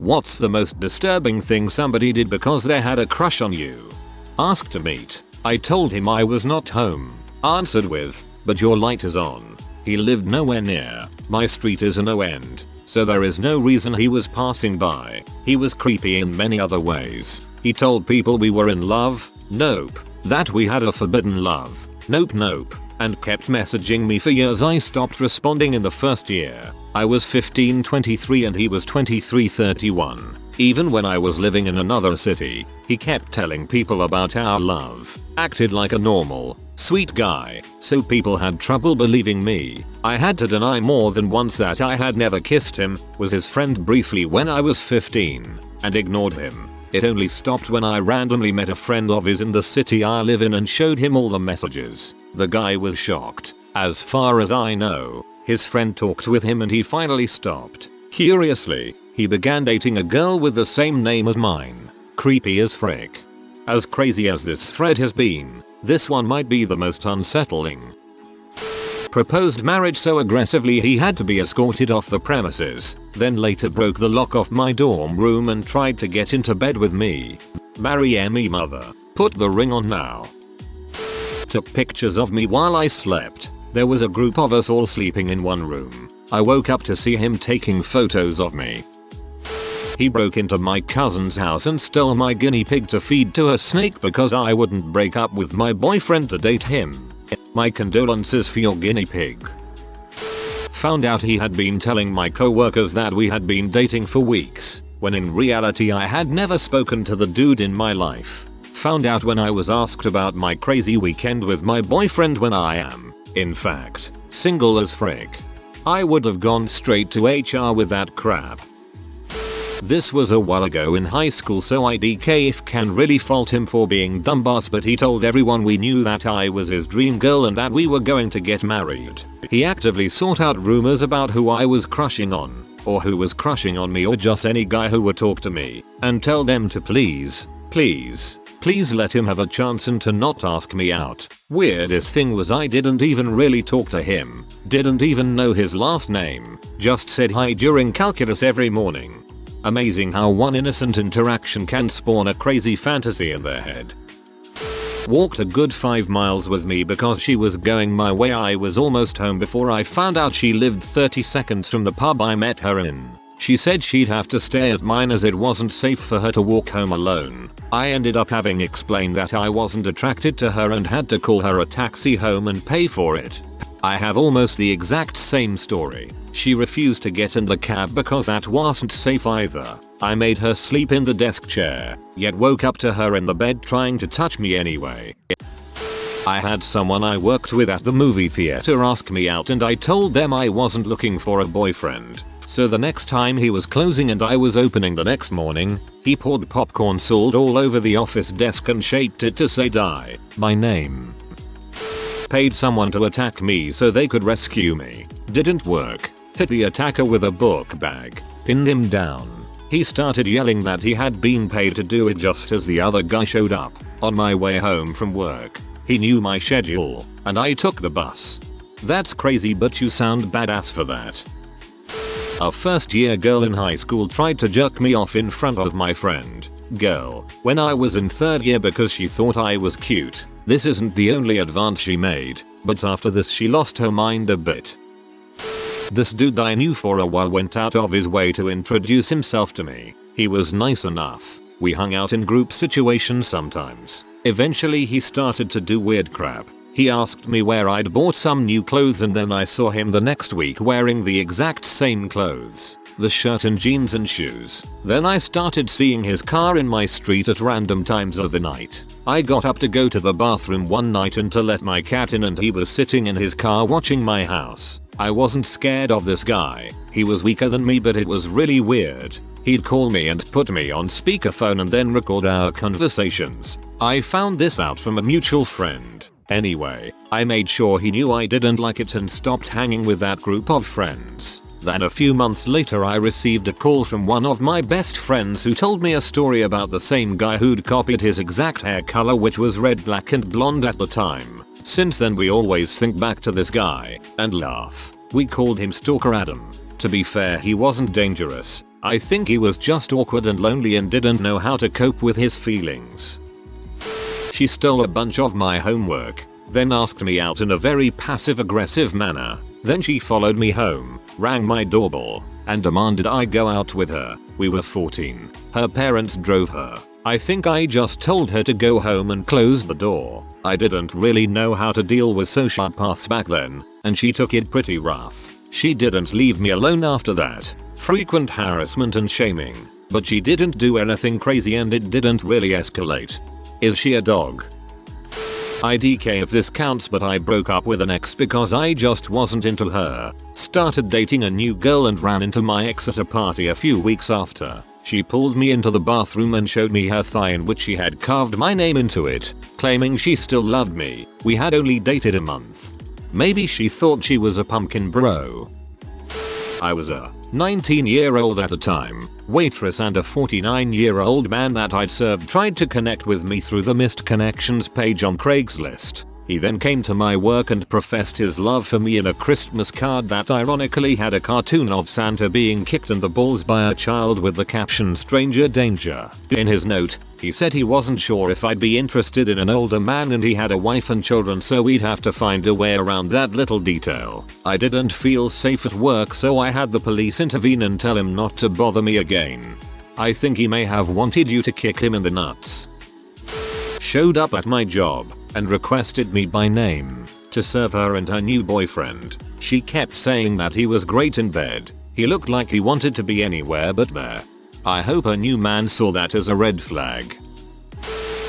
What's the most disturbing thing somebody did because they had a crush on you? Asked to meet. I told him I was not home. Answered with, but your light is on. He lived nowhere near. My street is a no end, so there is no reason he was passing by. He was creepy in many other ways. He told people we were in love. Nope. That we had a forbidden love. Nope. And kept messaging me for years. I stopped responding in the first year. I was 15-23 and he was 23-31. Even when I was living in another city, he kept telling people about our love. Acted like a normal, sweet guy, so people had trouble believing me. I had to deny more than once that I had never kissed him, was his friend briefly when I was 15, and ignored him. It only stopped when I randomly met a friend of his in the city I live in and showed him all the messages. The guy was shocked. As far as I know, his friend talked with him and he finally stopped. Curiously, he began dating a girl with the same name as mine. Creepy as frick. As crazy as this thread has been, this one might be the most unsettling. Proposed marriage so aggressively he had to be escorted off the premises, then later broke the lock off my dorm room and tried to get into bed with me. Marry me mother. Put the ring on now. Took pictures of me while I slept. There was a group of us all sleeping in one room. I woke up to see him taking photos of me. He broke into my cousin's house and stole my guinea pig to feed to a snake because I wouldn't break up with my boyfriend to date him. My condolences for your guinea pig. Found out he had been telling my co-workers that we had been dating for weeks, when in reality I had never spoken to the dude in my life. Found out when I was asked about my crazy weekend with my boyfriend when I am, in fact, single as frick. I would have gone straight to HR with that crap. This was a while ago in high school, so I can't really fault him for being dumbass, but he told everyone we knew that I was his dream girl and that we were going to get married. He actively sought out rumors about who I was crushing on, or who was crushing on me, or just any guy who would talk to me, and tell them to please let him have a chance and to not ask me out. Weirdest thing was I didn't even really talk to him, didn't even know his last name, just said hi during calculus every morning. Amazing how one innocent interaction can spawn a crazy fantasy in their head. Walked a good 5 miles with me because she was going my way. I was almost home before I found out she lived 30 seconds from the pub I met her in. She said she'd have to stay at mine as it wasn't safe for her to walk home alone. I ended up having explained that I wasn't attracted to her and had to call her a taxi home and pay for it. I have almost the exact same story. She refused to get in the cab because that wasn't safe either. I made her sleep in the desk chair, yet woke up to her in the bed trying to touch me anyway. I had someone I worked with at the movie theater ask me out and I told them I wasn't looking for a boyfriend. So the next time he was closing and I was opening the next morning, he poured popcorn salt all over the office desk and shaped it to say "Die, my name." Paid someone to attack me so they could rescue me. Didn't work. Hit the attacker with a book bag. Pinned him down. He started yelling that he had been paid to do it just as the other guy showed up. On my way home from work, he knew my schedule, and I took the bus. That's crazy, but you sound badass for that. A first year girl in high school tried to jerk me off in front of my friend, girl, when I was in 3rd year because she thought I was cute. This isn't the only advance she made, but after this she lost her mind a bit. This dude I knew for a while went out of his way to introduce himself to me. He was nice enough. We hung out in group situations sometimes. Eventually he started to do weird crap. He asked me where I'd bought some new clothes and then I saw him the next week wearing the exact same clothes. The shirt and jeans and shoes. Then I started seeing his car in my street at random times of the night. I got up to go to the bathroom one night and to let my cat in and he was sitting in his car watching my house. I wasn't scared of this guy. He was weaker than me, but it was really weird. He'd call me and put me on speakerphone and then record our conversations. I found this out from a mutual friend. Anyway, I made sure he knew I didn't like it and stopped hanging with that group of friends. Then a few months later I received a call from one of my best friends who told me a story about the same guy who'd copied his exact hair color, which was red, black and blonde at the time. Since then we always think back to this guy and laugh. We called him Stalker Adam. To be fair, he wasn't dangerous. I think he was just awkward and lonely and didn't know how to cope with his feelings. She stole a bunch of my homework, then asked me out in a very passive-aggressive manner. Then she followed me home, rang my doorbell, and demanded I go out with her. We were 14. Her parents drove her. I think I just told her to go home and closed the door. I didn't really know how to deal with sociopaths back then, and she took it pretty rough. She didn't leave me alone after that. Frequent harassment and shaming. But she didn't do anything crazy and it didn't really escalate. Is she a dog? IDK if this counts, but I broke up with an ex because I just wasn't into her. Started dating a new girl and ran into my ex at a party a few weeks after. She pulled me into the bathroom and showed me her thigh in which she had carved my name into it, claiming she still loved me. We had only dated a month. Maybe she thought she was a pumpkin bro. I was a 19-year-old at the time. Waitress and a 49-year-old man that I'd served tried to connect with me through the missed connections page on Craigslist. He then came to my work and professed his love for me in a Christmas card that ironically had a cartoon of Santa being kicked in the balls by a child with the caption "Stranger Danger." In his note, he said he wasn't sure if I'd be interested in an older man and he had a wife and children, so we'd have to find a way around that little detail. I didn't feel safe at work, so I had the police intervene and tell him not to bother me again. I think he may have wanted you to kick him in the nuts. Showed up at my job and requested me by name to serve her and her new boyfriend. She kept saying that he was great in bed. He looked like he wanted to be anywhere but there. I hope her new man saw that as a red flag.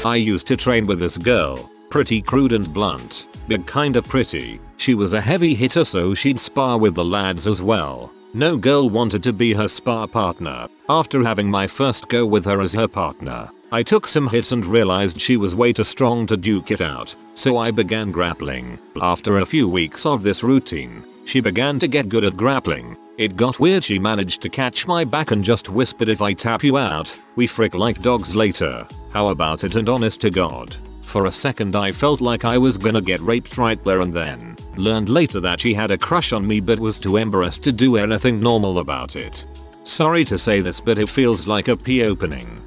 I used to train with this girl, pretty crude and blunt, but kinda pretty. She was a heavy hitter, so she'd spar with the lads as well. No girl wanted to be her spar partner. After having my first go with her as her partner, I took some hits and realized she was way too strong to duke it out, so I began grappling. After a few weeks of this routine, she began to get good at grappling. It got weird. She managed to catch my back and just whispered, "If I tap you out, we frick like dogs later. How about it?" And honest to God, for a second I felt like I was gonna get raped right there and then. Learned later that she had a crush on me but was too embarrassed to do anything normal about it. Sorry to say this, but it feels like a pee opening.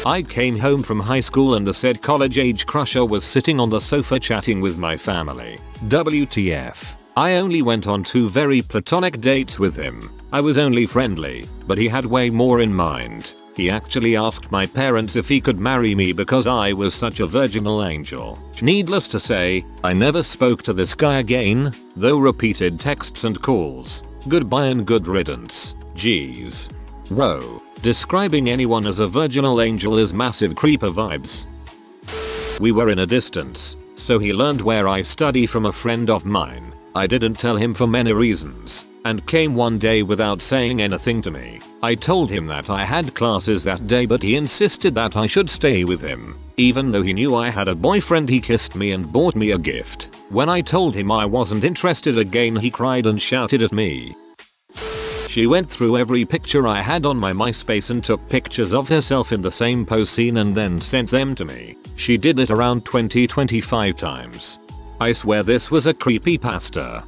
I came home from high school and the said college age crusher was sitting on the sofa chatting with my family. WTF. I only went on 2 very platonic dates with him. I was only friendly, but he had way more in mind. He actually asked my parents if he could marry me because I was such a virginal angel. Needless to say, I never spoke to this guy again, though repeated texts and calls. Goodbye and good riddance. Jeez. Bro, describing anyone as a virginal angel is massive creeper vibes. We were in a distance, so he learned where I study from a friend of mine. I didn't tell him for many reasons, and came one day without saying anything to me. I told him that I had classes that day, but he insisted that I should stay with him. Even though he knew I had a boyfriend, he kissed me and bought me a gift. When I told him I wasn't interested again, he cried and shouted at me. She went through every picture I had on my MySpace and took pictures of herself in the same pose scene and then sent them to me. She did it around 20-25 times. I swear this was a creepypasta.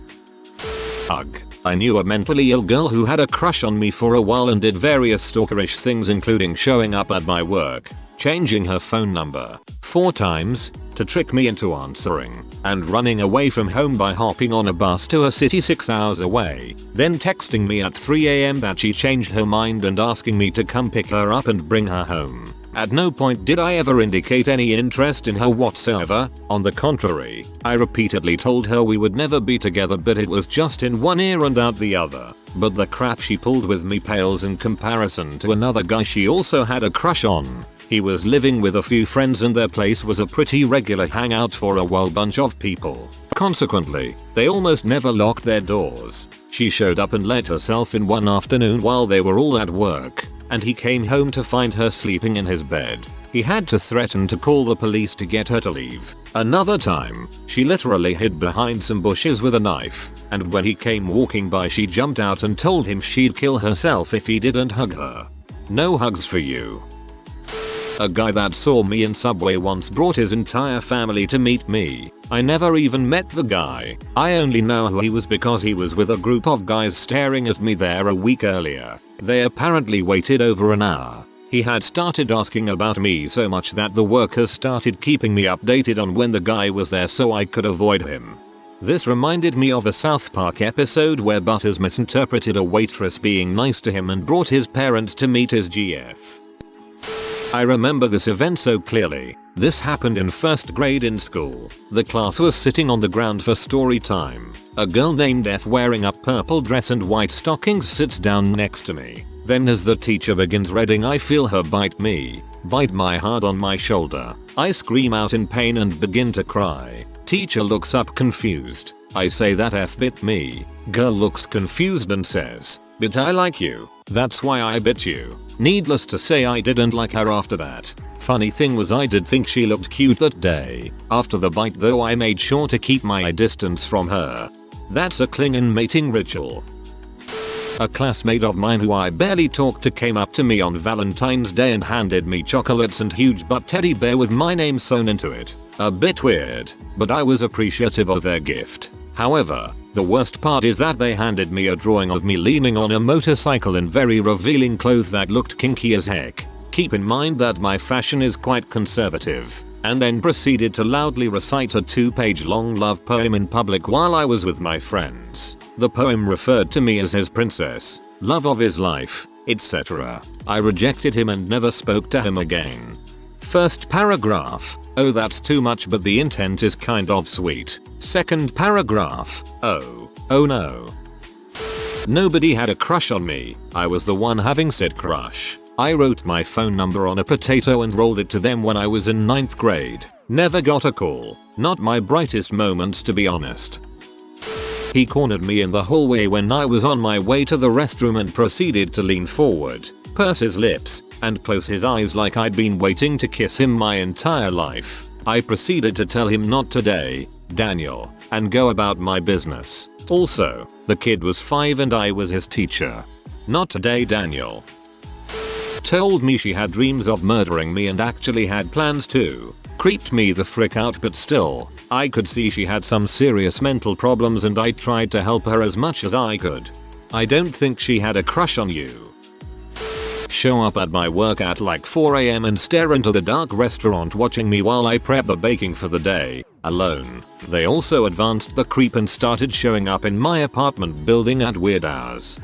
Ugh. I knew a mentally ill girl who had a crush on me for a while and did various stalkerish things, including showing up at my work, changing her phone number 4 times to trick me into answering, and running away from home by hopping on a bus to a city 6 hours away, then texting me at 3 AM that she changed her mind and asking me to come pick her up and bring her home. At no point did I ever indicate any interest in her whatsoever. On the contrary, I repeatedly told her we would never be together, but it was just in one ear and out the other. But the crap she pulled with me pales in comparison to another guy she also had a crush on. He was living with a few friends and their place was a pretty regular hangout for a wild bunch of people. Consequently, they almost never locked their doors. She showed up and let herself in one afternoon while they were all at work, and he came home to find her sleeping in his bed. He had to threaten to call the police to get her to leave. Another time, she literally hid behind some bushes with a knife, and when he came walking by she jumped out and told him she'd kill herself if he didn't hug her. No hugs for you. A guy that saw me in Subway once brought his entire family to meet me. I never even met the guy. I only know who he was because he was with a group of guys staring at me there a week earlier. They apparently waited over an hour. He had started asking about me so much that the workers started keeping me updated on when the guy was there so I could avoid him. This reminded me of a South Park episode where Butters misinterpreted a waitress being nice to him and brought his parents to meet his GF. I remember this event so clearly. This happened in first grade in school. The class was sitting on the ground for story time. A girl named F wearing a purple dress and white stockings sits down next to me. Then as the teacher begins reading, I feel her bite my hard on my shoulder. I scream out in pain and begin to cry. Teacher looks up confused. I say that F bit me. Girl looks confused and says, "But I like you. That's why I bit you." Needless to say, I didn't like her after that. Funny thing was, I did think she looked cute that day. After the bite though, I made sure to keep my distance from her. That's a Klingon mating ritual. A classmate of mine who I barely talked to came up to me on Valentine's Day and handed me chocolates and huge butt teddy bear with my name sewn into it. A bit weird, but I was appreciative of their gift. However, the worst part is that they handed me a drawing of me leaning on a motorcycle in very revealing clothes that looked kinky as heck. Keep in mind that my fashion is quite conservative. And then proceeded to loudly recite a 2-page long love poem in public while I was with my friends. The poem referred to me as his princess, love of his life, etc. I rejected him and never spoke to him again. First paragraph, oh that's too much but the intent is kind of sweet. Second paragraph, oh no. Nobody had a crush on me, I was the one having said crush. I wrote my phone number on a potato and rolled it to them when I was in 9th grade. Never got a call. Not my brightest moments, to be honest. He cornered me in the hallway when I was on my way to the restroom and proceeded to lean forward, purse his lips, and close his eyes like I'd been waiting to kiss him my entire life. I proceeded to tell him not today, Daniel, and go about my business. Also, the kid was 5 and I was his teacher. Not today, Daniel. Told me she had dreams of murdering me and actually had plans to. Creeped me the frick out, but still, I could see she had some serious mental problems and I tried to help her as much as I could. I don't think she had a crush on you. Show up at my work at like 4 AM and stare into the dark restaurant watching me while I prep the baking for the day, alone. They also advanced the creep and started showing up in my apartment building at weird hours.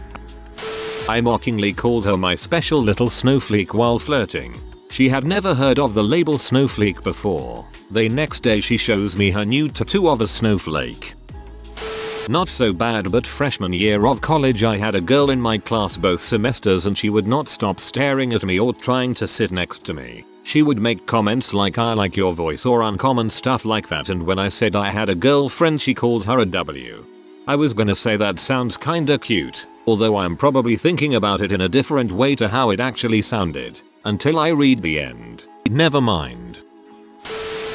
I mockingly called her my special little snowflake while flirting. She had never heard of the label snowflake before. The next day she shows me her new tattoo of a snowflake. Not so bad, but freshman year of college I had a girl in my class both semesters and she would not stop staring at me or trying to sit next to me. She would make comments like "I like your voice" or uncommon stuff like that, and when I said I had a girlfriend she called her a W. I was gonna say that sounds kinda cute, although I'm probably thinking about it in a different way to how it actually sounded, until I read the end. Never mind.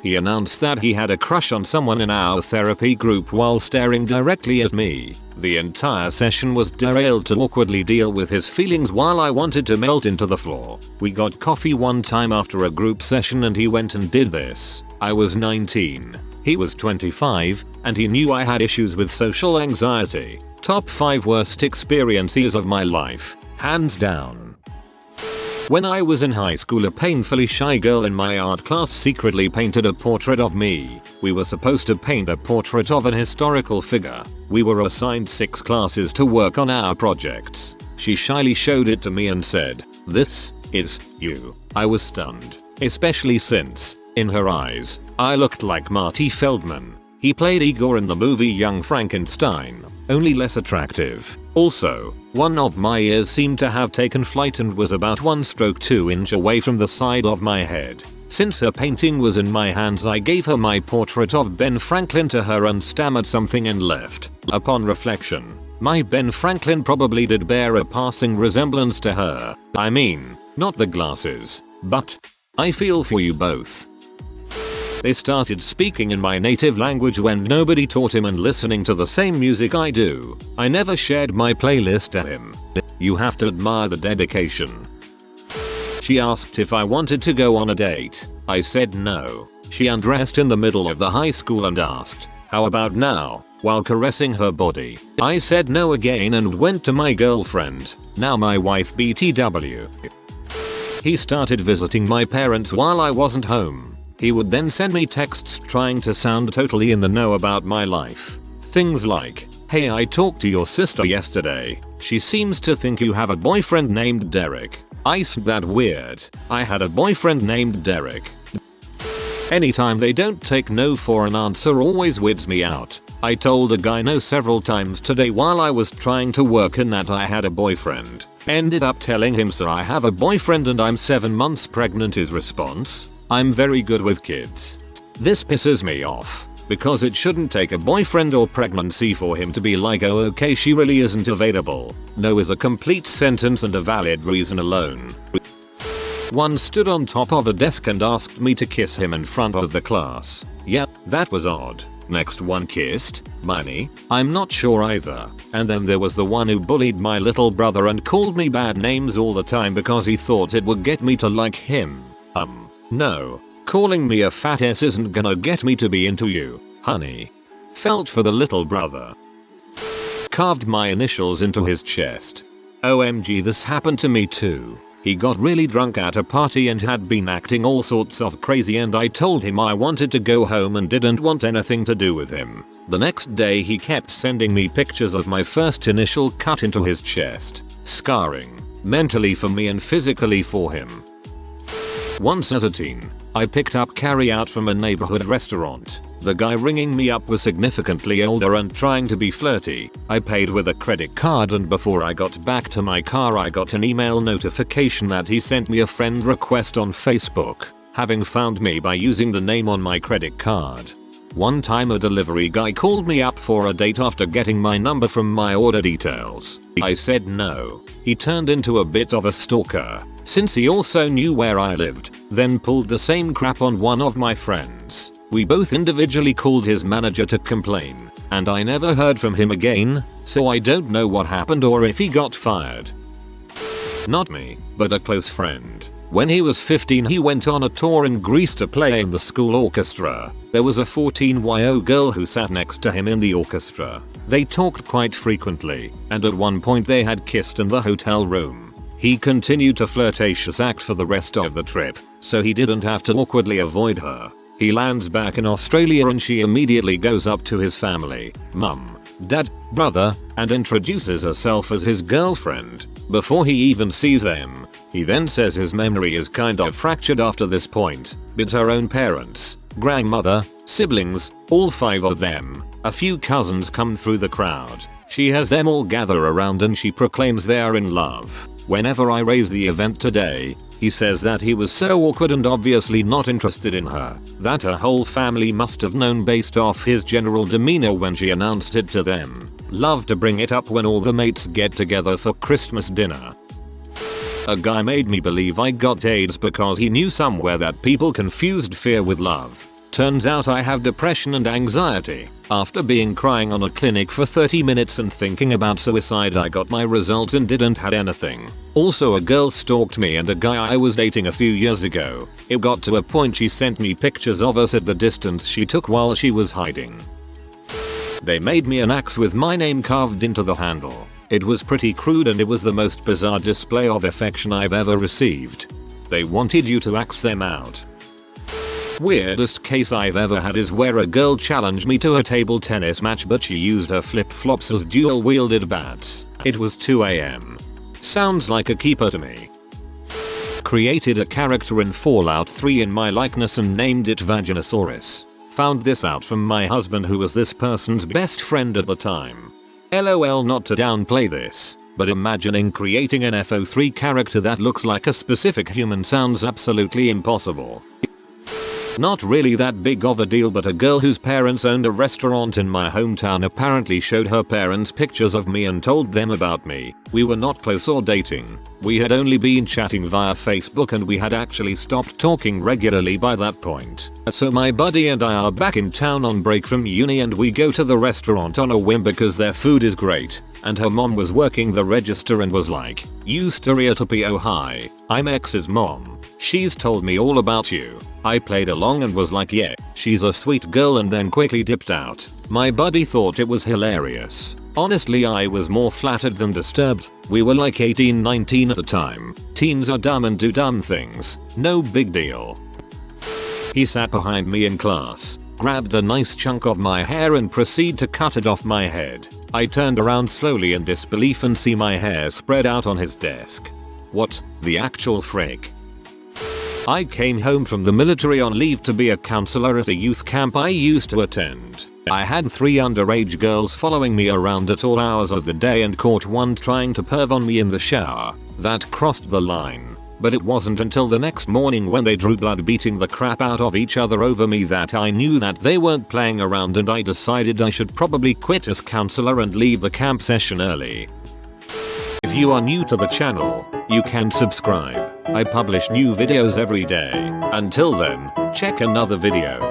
He announced that he had a crush on someone in our therapy group while staring directly at me. The entire session was derailed to awkwardly deal with his feelings while I wanted to melt into the floor. We got coffee one time after a group session and he went and did this. I was 19. He was 25, and he knew I had issues with social anxiety. Top 5 worst experiences of my life, hands down. When I was in high school, a painfully shy girl in my art class secretly painted a portrait of me. We were supposed to paint a portrait of an historical figure. We were assigned 6 classes to work on our projects. She shyly showed it to me and said, "This is you." I was stunned, especially since, in her eyes, I looked like Marty Feldman. He played Igor in the movie Young Frankenstein, only less attractive. Also, one of my ears seemed to have taken flight and was about 1/2 inch away from the side of my head. Since her painting was in my hands, I gave her my portrait of Ben Franklin to her and stammered something and left. Upon reflection, my Ben Franklin probably did bear a passing resemblance to her. I mean, not the glasses, but I feel for you both. They started speaking in my native language when nobody taught him and listening to the same music I do. I never shared my playlist to him. You have to admire the dedication. She asked if I wanted to go on a date. I said no. She undressed in the middle of the high school and asked, "How about now?" while caressing her body. I said no again and went to my girlfriend, now my wife BTW. He started visiting my parents while I wasn't home. He would then send me texts trying to sound totally in the know about my life. Things like, "Hey, I talked to your sister yesterday. She seems to think you have a boyfriend named Derek." I said, "That weird. I had a boyfriend named Derek." Anytime they don't take no for an answer always weirds me out. I told a guy no several times today while I was trying to work and that I had a boyfriend. Ended up telling him, "So I have a boyfriend and I'm 7 months pregnant." His response, "I'm very good with kids." This pisses me off, because it shouldn't take a boyfriend or pregnancy for him to be like, "Oh okay, she really isn't available." No is a complete sentence and a valid reason alone. One stood on top of a desk and asked me to kiss him in front of the class. Yep, that was odd. Next one kissed me. I'm not sure either. And then there was the one who bullied my little brother and called me bad names all the time because he thought it would get me to like him. No. Calling me a fat ass isn't gonna get me to be into you, honey. Felt for the little brother. Carved my initials into his chest. OMG, this happened to me too. He got really drunk at a party and had been acting all sorts of crazy and I told him I wanted to go home and didn't want anything to do with him. The next day he kept sending me pictures of my first initial cut into his chest. Scarring. Mentally for me and physically for him. Once as a teen, I picked up carry-out from a neighborhood restaurant. The guy ringing me up was significantly older and trying to be flirty. I paid with a credit card and before I got back to my car I got an email notification that he sent me a friend request on Facebook, having found me by using the name on my credit card. One time a delivery guy called me up for a date after getting my number from my order details. I said no. He turned into a bit of a stalker, since he also knew where I lived, then pulled the same crap on one of my friends. We both individually called his manager to complain, and I never heard from him again, so I don't know what happened or if he got fired. Not me, but a close friend. When he was 15 he went on a tour in Greece to play in the school orchestra. There was a 14-year-old girl who sat next to him in the orchestra. They talked quite frequently, and at one point they had kissed in the hotel room. He continued to flirtatious act for the rest of the trip, so he didn't have to awkwardly avoid her. He lands back in Australia and she immediately goes up to his family, mum, dad, brother, and introduces herself as his girlfriend. Before he even sees them, he then says his memory is kind of fractured after this point, but her own parents, grandmother, siblings, all 5 of them, a few cousins come through the crowd. She has them all gather around and she proclaims they are in love. Whenever I raise the event today, he says that he was so awkward and obviously not interested in her, that her whole family must have known based off his general demeanor when she announced it to them. Love to bring it up when all the mates get together for Christmas dinner. A guy made me believe I got AIDS because he knew somewhere that people confused fear with love. Turns out I have depression and anxiety. After being crying on a clinic for 30 minutes and thinking about suicide, I got my results and didn't have anything. Also, a girl stalked me and a guy I was dating a few years ago. It got to a point she sent me pictures of us at the distance she took while she was hiding. They made me an axe with my name carved into the handle. It was pretty crude and it was the most bizarre display of affection I've ever received. They wanted you to axe them out. Weirdest case I've ever had is where a girl challenged me to a table tennis match but she used her flip-flops as dual-wielded bats. It was 2 AM. Sounds like a keeper to me. Created a character in Fallout 3 in my likeness and named it Vaginosaurus. Found this out from my husband who was this person's best friend at the time. LOL, not to downplay this, but imagining creating an FO3 character that looks like a specific human sounds absolutely impossible. Not really that big of a deal, but a girl whose parents owned a restaurant in my hometown apparently showed her parents pictures of me and told them about me. We were not close or dating. We had only been chatting via Facebook and we had actually stopped talking regularly by that point. So my buddy and I are back in town on break from uni and we go to the restaurant on a whim because their food is great. And her mom was working the register and was like, "You stereotypy, oh hi, I'm X's mom. She's told me all about you." I played along and was like, yeah, she's a sweet girl, and then quickly dipped out. My buddy thought it was hilarious. Honestly, I was more flattered than disturbed. We were like 18-19 at the time. Teens are dumb and do dumb things. No big deal. He sat behind me in class, grabbed a nice chunk of my hair and proceeded to cut it off my head. I turned around slowly in disbelief and see my hair spread out on his desk. What the actual frick? I came home from the military on leave to be a counselor at a youth camp I used to attend. I had 3 underage girls following me around at all hours of the day and caught one trying to perv on me in the shower. That crossed the line. But it wasn't until the next morning when they drew blood beating the crap out of each other over me that I knew that they weren't playing around, and I decided I should probably quit as counselor and leave the camp session early. If you are new to the channel, you can subscribe. I publish new videos every day. Until then, check another video.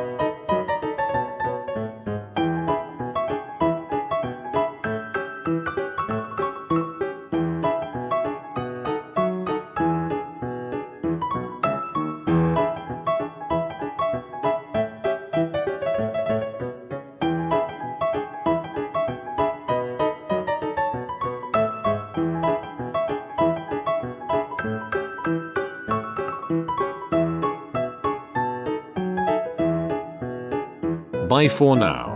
Bye for now.